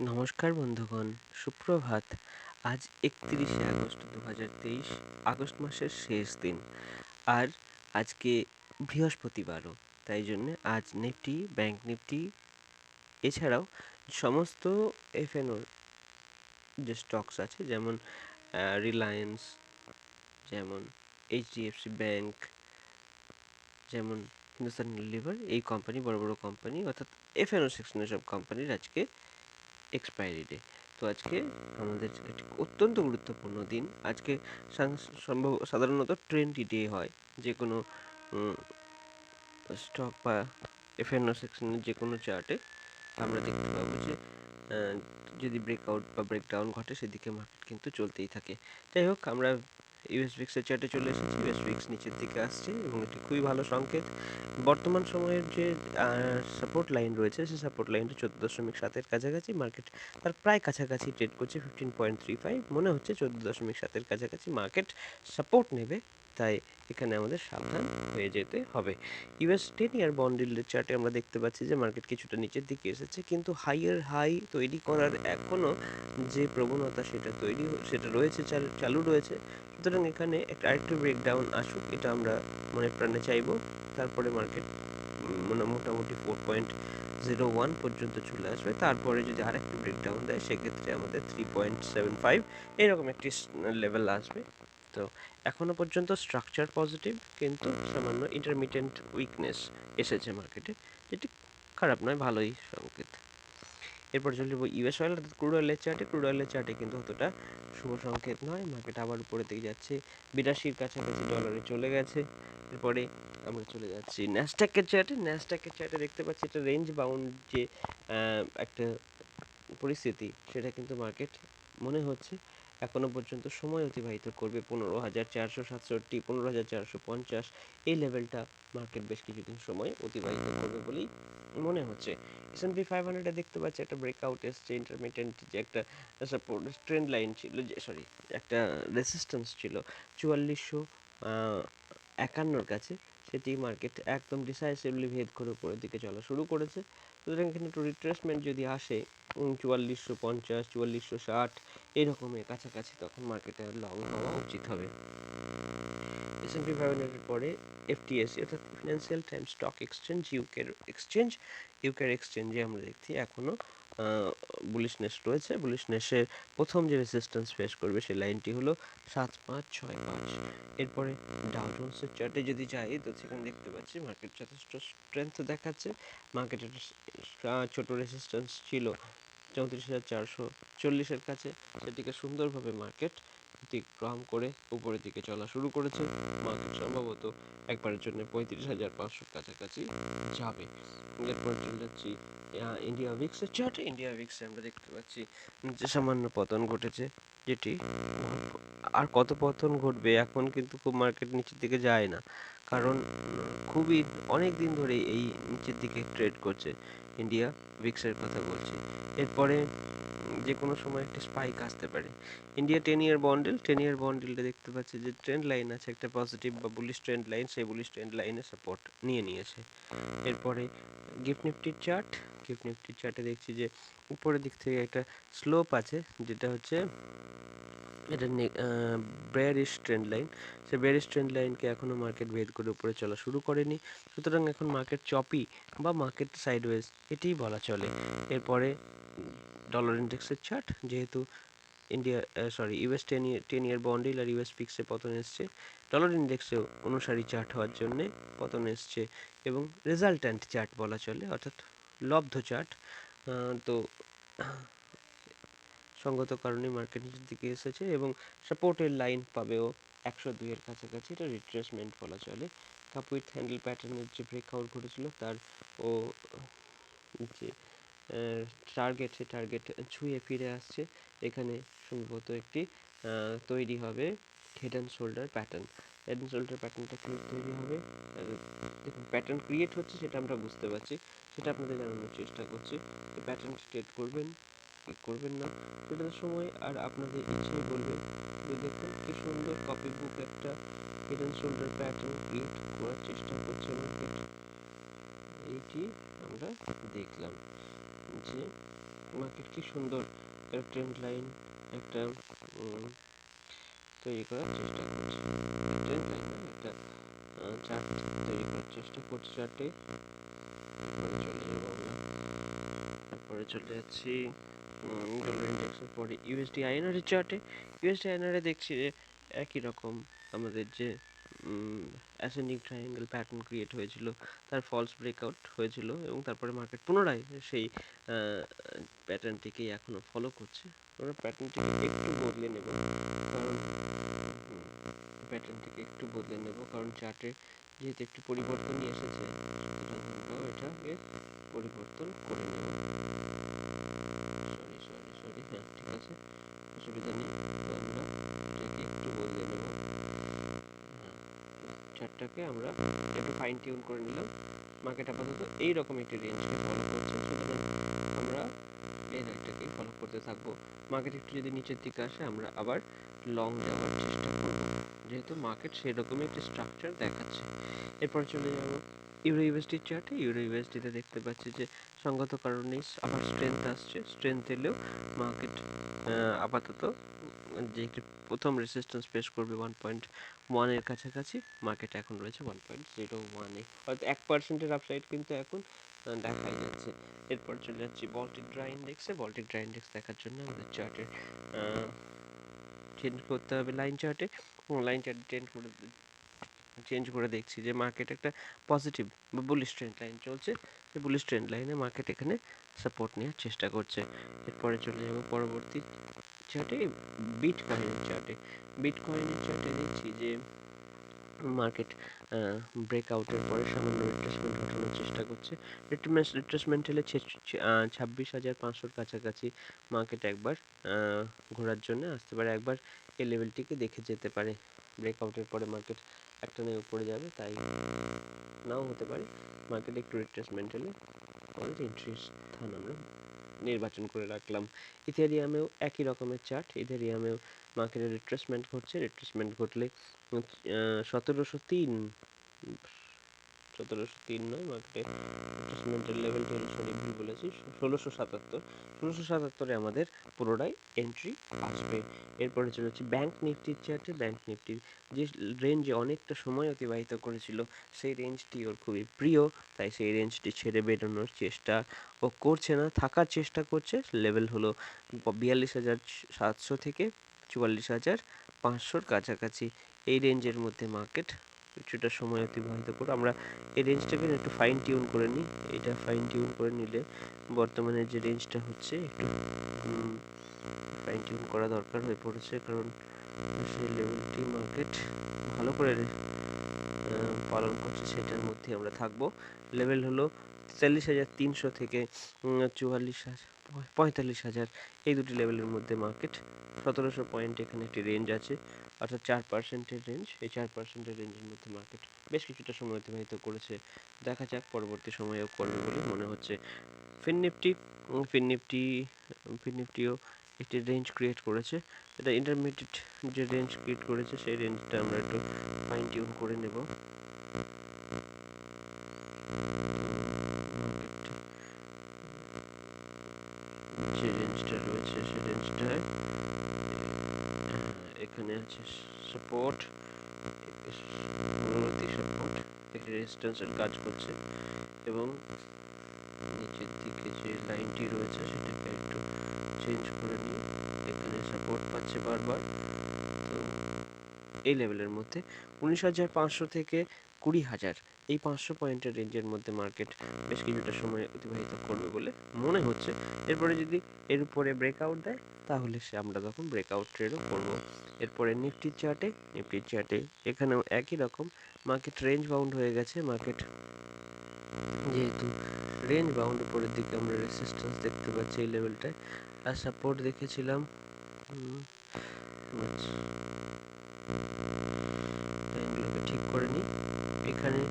নমস্কার বন্ধুগণ, সুপ্রভাত। আজ ৩১শে আগস্ট ২০২৩, আগস্ট মাসের শেষ দিন। আর আজকে বৃহস্পতিবারও, তাই জন্যে আজ নিফটি, ব্যাংক নিফটি এছাড়াও সমস্ত এফএনওর যে স্টকস আছে, যেমন রিলায়েন্স, যেমন এইচডিএফসি ব্যাংক, যেমন হিন্দুস্তান লিভার, এই কোম্পানি, বড় বড় কোম্পানি, অর্থাৎ এফএনও সেকশনের সব কোম্পানির আজকে এক্সপায়ারি ডে। তো আজকে আমাদের একটি অত্যন্ত গুরুত্বপূর্ণ দিন। আজকে সাধারণত ট্রেন্ডি ডে হয় যে কোনো স্টক বা এফএনও সেকশনের যে কোনো চার্টে আমরা দেখতে পাবো যে যদি ব্রেকআউট বা ব্রেকডাউন ঘটে, সেদিকে মার্কেট কিন্তু চলতেই থাকে। যাই হোক, আমরা ইউএস ভিক্সের চার্টে চলে এসেছি। ইউএস ভিক্স নিচের দিকে আসছে এবং এটি খুবই ভালো সংকেত। বর্তমান সময়ের যে সাপোর্ট লাইন রয়েছে, সেই সাপোর্ট লাইনটা 14.7-এর কাছাকাছি। মার্কেট তার প্রায় কাছাকাছি ট্রেড করছে, 15.35। মনে হচ্ছে 14.7-এর কাছাকাছি মার্কেট সাপোর্ট নেবে, তাই এখানে আমাদের সাবধান হয়ে যেতে হবে। ইউএস 10-ইয়ার বন্ড ইল্ডের চার্টে আমরা দেখতে পাচ্ছি যে মার্কেট কিছুটা নিচের দিকে এসেছে, কিন্তু হাইয়ের হাই তৈরি করার এখনও যে প্রবণতা সেটা রয়েছে, চালু রয়েছে। সুতরাং এখানে একটা আরেকটু ব্রেকডাউন আসুক, এটা আমরা মনে প্রাণে চাইবো। তারপরে মার্কেট মোটামুটি 4.01 পর্যন্ত চলে আসবে। তারপরে যদি আরেকটু ব্রেকডাউন দেয়, সেক্ষেত্রে আমাদের 3.75 এরকম একটি লেভেল আসবে। তো এখনো পর্যন্ত স্ট্রাকচার পজিটিভ, কিন্তু সামান্য ইন্টারমিটেন্ট উইকনেস এসেছে মার্কেটে, যেটি খারাপ নয়, ভালোই সংকেত। এরপর চলে যাবো ইউএস অয়েল অর্থাৎ ক্রুড অয়েলের চার্টে। ক্রুড অয়েলের চার্টে কিন্তু অতটা শুভ সংকেত নয়। মার্কেট আবার উপরের দিকে যাচ্ছে, 82-র কাছাকাছি ডলারে চলে গেছে। এরপরে আমরা চলে যাচ্ছি ন্যাসডাকের চার্টে। ন্যাসডাকের চার্টে দেখতে পাচ্ছি এটা রেঞ্জ বাউন্ড যে একটা পরিস্থিতি, সেটা কিন্তু মার্কেট মনে হচ্ছে এখনো পর্যন্ত সময় অতিবাহিত করবে। 15,467, 15,450 এই লেভেলটা মার্কেট বেশ কিছুদিন সময় অতিবাহিত করবে বলেই মনে হচ্ছে। S&P 500-এ দেখতে পাচ্ছি একটা ব্রেকআউট এসছে। ইন্টারমিটেন্ট যে একটা সাপোর্ট ট্রেন্ড লাইন ছিল, যে একটা রেসিস্ট্যান্স ছিল 4451-র কাছে, সেটি মার্কেট একদম ডিসাইসিভলি ভেদ করে উপরের দিকে চলা শুরু করেছে। সুতরাং এখানে একটু রিট্রেসমেন্ট যদি আসে 4450, 4460 এরকমের কাছাকাছি, তখন মার্কেটে লং হওয়া উচিত হবে। S&P 500-এর পরে এফটিএসি অর্থাৎ ফিনান্সিয়াল টাইমস স্টক এক্সচেঞ্জ, ইউকের এক্সচেঞ্জে আমরা দেখছি এখনও বুলিশনেস রয়েছে। বুলিশনেসের প্রথম যে রেজিস্ট্যান্স ফেস করবে, সেই লাইনটি হলো 7565। এরপরে ডাউ জোন্সের চার্টে যদি যাই, তো সেখানে দেখতে পাচ্ছি মার্কেট যথেষ্ট স্ট্রেংথ দেখাচ্ছে। মার্কেটের ছোট রেজিস্ট্যান্স ছিল 34,440-এর কাছে, সেটিকে সুন্দরভাবে মার্কেট অতিক্রম করে উপরের দিকে চলা শুরু করেছে। মার্কেট সম্ভবত একবারের জন্য 35,500 কাছাকাছি যাবে। এরপর চলে যাচ্ছি ইন্ডিয়া ভিক্সের চার্টে। ইন্ডিয়া ভিক্সে আমরা দেখতে পাচ্ছি যে সামান্য পতন ঘটেছে, যেটি আর কত পতন ঘটবে এখন কিন্তু খুব মার্কেট নিচের দিকে যায় না, কারণ খুবই অনেক দিন ধরে এই নিচের দিকে ট্রেড করছে। ইন্ডিয়া ভিক্সের কথা বলছি। এরপরে যে কোনো সময় একটা স্পাইক আসতে পারে। ইন্ডিয়া 10-ইয়ার বন্ডেলটা দেখতে পাচ্ছি যে ট্রেন্ড লাইন আছে একটা পজিটিভ বা বুলিশ ট্রেন্ড লাইন, সেই বুলিশ ট্রেন্ড লাইনে সাপোর্ট নিয়ে নিয়েছে। এরপরে গিফট নিফটির চার্টে দেখছি যে উপরের দিক থেকে একটা স্লোপ আছে, যেটা হচ্ছে এটা বেয়ারিশ ট্রেন্ড লাইন। সেই বেয়ারিশ ট্রেন্ড লাইনকে এখনও মার্কেট ভেদ করে উপরে চলা শুরু করেনি। সুতরাং এখন মার্কেট চপি বা মার্কেট সাইডওয়েজ এটিই বলা চলে। এরপরে ডলার ইন্ডেক্সের চার্ট, যেহেতু ইউএস 10-ইয়ার বন্ড আর ইউএস ফিক্সে পতন এসছে, ডলার ইন্ডেক্সেও অনুসারী চার্ট হওয়ার জন্যে পতন এসছে এবং রেজাল্ট্যান্ট চার্ট বলা চলে, অর্থাৎ লব্ধ চার্ট। তো সঙ্গত কারণে মার্কেট নিচের দিকে এসেছে এবং সাপোর্টের লাইন পাবেও 102-এর কাছাকাছি। এটা রিট্রেসমেন্ট বলা চলে। কাপ উইথ হ্যান্ডেল প্যাটার্নের যে ব্রেকআউট ঘটেছিল, তার যে সে টার্গেট ছুঁয়ে ফিরে আসছে। এখানে সম্ভবত একটি তৈরি হবে head and shoulder pattern. Head and shoulder প্যাটার্নটা তৈরি হবে, দেখুন প্যাটার্ন ক্রিয়েট হচ্ছে, সেটা আমরা বুঝতে পারছি, সেটা আপনাদের জানানোর চেষ্টা করছি। এই প্যাটার্ন ক্রিয়েট করবেন না, সেটা সময় আর আপনাদের ইচ্ছাই বলবে। দেখুন কি সুন্দর কপি বুক একটা head and shoulder pattern create করার চেষ্টা করছে মার্কেট। এইটি আমরা দেখলাম যে মার্কেট কি সুন্দর একটা ট্রেন্ড লাইন একটা তৈরি করার চেষ্টা করছে, ট্রেন্ড লাইন না, একটা চার্ট তৈরি করার চেষ্টা করছে। চার্টে চলে যাবো আমরা, তারপরে চলে যাচ্ছি ডলার ইন্ডেক্সের পরে ইউএসডি আইএনআর এর চার্টে। ইউএসডি আইএনআর এ দেখছি যে একই রকম আমাদের যে অ্যাসেন্ডিং ট্রায়াঙ্গেল প্যাটার্ন ক্রিয়েট হয়েছিল, তার ফলস ব্রেকআউট হয়েছিল এবং তারপরে মার্কেট পুনরায় সেই প্যাটার্নটিকেই এখনো ফলো করছে। আমরা প্যাটার্নটিকে একটু বদলে নেব, কারণ চার্টে যেহেতু একটু পরিবর্তনই এসেছে, সুতরাং আমরাও এটাকে পরিবর্তন করে নেব। সরি হ্যাঁ ঠিক আছে, অসুবিধা নেই। তো আমরা এটাকে একটু বদলে নেব, চার্টটাকে আমরা একটু ফাইন টিউন করে নিলাম। মার্কেট আপাতত এইরকম একটি রেঞ্জকে ফলো করছে, সুতরাং আমরা এই রেঞ্জটাকেই ফলো করতে থাকবো। মার্কেট একটু যদি নিচের দিকে আসে আমরা আবার লং যাওয়ার চেষ্টা করব, যেহেতু মার্কেট সেরকমই একটি স্ট্রাকচার দেখাচ্ছে। এরপর চলে যাব ইউরো ইউএসডির চার্টে। ইউরো ইউএসডিতে দেখতে পাচ্ছি যে সঙ্গত কারণেই আবার স্ট্রেংথ আসছে। স্ট্রেংথ এলেও মার্কেট আপাতত যে একটি প্রথম রেসিস্ট্যান্স ফেস করবে 1.1 এর কাছাকাছি, মার্কেট এখন রয়েছে 1.01-এ, হয়তো 1%-এর আপসাইড কিন্তু এখন দেখাই যাচ্ছে। এরপর চলে যাচ্ছি Baltic dry ইন্ডেক্সে। Baltic dry index দেখার জন্য আমাদের চার্টের চেঞ্জ করতে হবে লাইন চার্টে। লাইন চার্টে চেঞ্জ করে দেখছি যে মার্কেট একটা পজিটিভ বা বুলিশ ট্রেন্ড লাইন চলছে। এই বুলিশ ট্রেন্ড লাইনে মার্কেট এখানে সাপোর্ট নেওয়ার চেষ্টা করছে। এরপরে চলে যাব পরবর্তী চার্টে, বিটকয়েনের চার্টে। বিটকয়েনের চার্টে দেখছি যে মার্কেট ব্রেকআউটের পরে সামান্য রিট্রেসমেন্ট ঘটানোর চেষ্টা করছে। রিট্রেসমেন্ট হলে 26,500-র কাছাকাছি মার্কেট একবার ঘোরার জন্য আসতে পারে, একবার এই লেভেলটিকে দেখে যেতে পারে। ব্রেকআউটের পরে মার্কেট একটা নিয়ে উপরে যাবে, তাই নাও হতে পারে। মার্কেট একটু রিট্রেসমেন্ট হলে আমাদের এন্ট্রির স্থান আমরা নির্বাচন করে রাখলাম। ইথেরিয়ামেও একই রকমের চার্ট। ইথেরিয়ামেও মার্কেটের রিট্রেসমেন্ট ঘটছে। রিট্রেসমেন্ট ঘটলে 1703 নয়, মার্কেটে রিট্রেসমেন্টের লেভেলটি হলো, সরি ভুল বলেছি, 1677-এ আমাদের পুরোটাই এন্ট্রি আসবে। এরপরে চলে হচ্ছে ব্যাংক নিফটির চার্টে। ব্যাংক নিফটির যে রেঞ্জে অনেকটা সময় অতিবাহিত করেছিল, সেই রেঞ্জটি ওর খুবই প্রিয়, তাই সেই রেঞ্জটি ছেড়ে বেরোনোর চেষ্টা ও করছে না, থাকার চেষ্টা করছে। লেভেল হলো 42,700 থেকে 44,500-র কাছাকাছি। এই রেঞ্জের মধ্যে মার্কেট কিছুটা সময় অতিবাহিত করে আমরা এই রেঞ্জটাকে একটু ফাইন টিউন করে নিই। এটা ফাইন টিউন করে নিলে বর্তমানে যে রেঞ্জটা হচ্ছে একটু ফাইন টিউন করা দরকার হয়ে পড়েছে, কারণ সেই লেভেলটি মার্কেট ভালো করে পালন করছে, সেটার মধ্যে আমরা থাকবো। লেভেল হলো 43,300 থেকে 45,000 এই দুটি লেভেলের মধ্যে মার্কেট 1700 পয়েন্ট এখানে একটি রেঞ্জ আছে, অর্থাৎ 4%-এর রেঞ্জ। এই 4%-এর রেঞ্জের মধ্যে মার্কেট বেশ কিছুটা সময় অতিবাহিত করেছে। দেখা যাক পরবর্তী সময়েও করবে বলে মনে হচ্ছে। ফিন নিফটিও একটি রেঞ্জ ক্রিয়েট করেছে। এটা ইন্টারমিডিয়েট যে রেঞ্জ ক্রিয়েট করেছে, সেই রেঞ্জটা আমরা একটু ফাইন টিউন করে নেব। যে রেঞ্জটা রয়েছে সেই রেঞ্জটায় এখানে আছে সাপোর্ট, পরবর্তী সাপোর্ট একটি রেজিস্ট্যান্সের কাজ করছে, এবং নিচের দিকে যে লাইনটি রয়েছে সেটাকে একটু চেঞ্জ করে নিয়ে এখানে সাপোর্ট পাচ্ছে বারবার। তো এই লেভেলের মধ্যে 19,500 থেকে 20,000 এই 500 পয়েন্টের রেঞ্জের মধ্যে মার্কেট বেশ কিছুটা সময় অতিবাহিত করবে বলে মনে হচ্ছে। এরপরে যদি এর উপরে ব্রেকআউট দেয়, তাহলে আমরা তখন ব্রেকআউট ট্রেডও করব। এরপরে নিফটির চার্টে এখানেও একই রকম, মার্কেট রেঞ্জ বাউন্ড হয়ে গেছে। মার্কেট যেহেতু রেঞ্জ বাউন্ড, উপরের দিকে আমরা রেসিস্ট্যান্স দেখতে পাচ্ছি এই লেভেলটায়, আর সাপোর্ট দেখেছিলাম ঠিক করে নিই। এখানে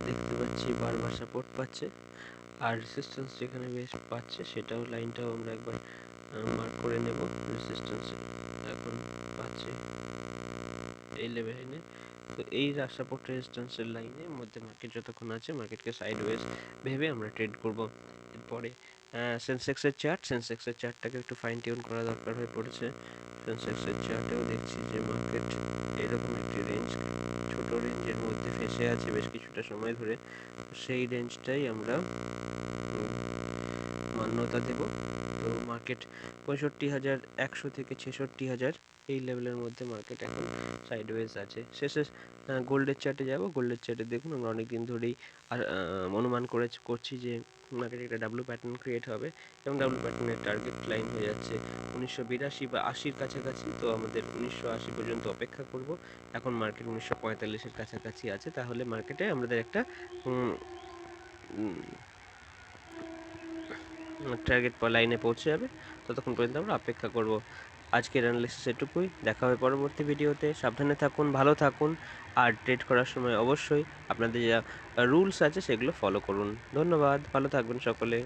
দেখতে পাচ্ছি বারবার সাপোর্ট পাচ্ছে, আর রেসিস্ট্যান্স যেখানে বেশ পাচ্ছে সেটাও লাইনটাও আমরা একবার মার্ক করে নেব। রেসিস্ট্যান্স এখন পাচ্ছে এই লেভেলে। তো এই সাপোর্ট রেজিস্ট্যান্সের লাইনের মধ্যে মার্কেট যতক্ষণ আছে, মার্কেটকে সাইডওয়েজ ভেবে আমরা ট্রেড করব। এরপরে সেন্সেক্সের চার্টটাকে একটু ফাইন টিউন করা দরকার হয়ে পড়েছে। সেন্সেক্সের চার্টেও দেখছি যে মার্কেট এরকম একটি রেঞ্জ, ছোট রেঞ্জের মধ্যে ফেঁসে আছে বেশ কিছুটা সময় ধরে। সেই রেঞ্জটাই আমরা মান্যতা দেব। তো মার্কেট 65,100 থেকে 66,000 এই লেভেলের মধ্যে মার্কেট এখন সাইডওয়েজ আছে। শেষে গোল্ডের চার্টে যাব। গোল্ডের চার্টে দেখুন আমরা অনেকদিন ধরেই অনুমান করছি যে মার্কেটে একটা ডাব্লু প্যাটার্ন ক্রিয়েট হবে এবং ডাব্লু প্যাটার্নের টার্গেট লাইন হয়ে যাচ্ছে 1982 বা 80-র কাছাকাছি। তো আমাদের 1980 পর্যন্ত অপেক্ষা করব। এখন মার্কেট 1945-এর কাছাকাছি আছে, তাহলে মার্কেটে আমাদের একটা টার্গেট লাইনে পৌঁছে যাবে। ততক্ষণ পর্যন্ত আমরা অপেক্ষা করব। আজকের অ্যানালিসিস এটুকুই। দেখা হবে পরবর্তী ভিডিওতে। সাবধানে থাকুন, ভালো থাকুন, আর ট্রেড করার সময় অবশ্যই আপনাদের যা রুলস আছে সেগুলো ফলো করুন। ধন্যবাদ, ভালো থাকবেন সকলে।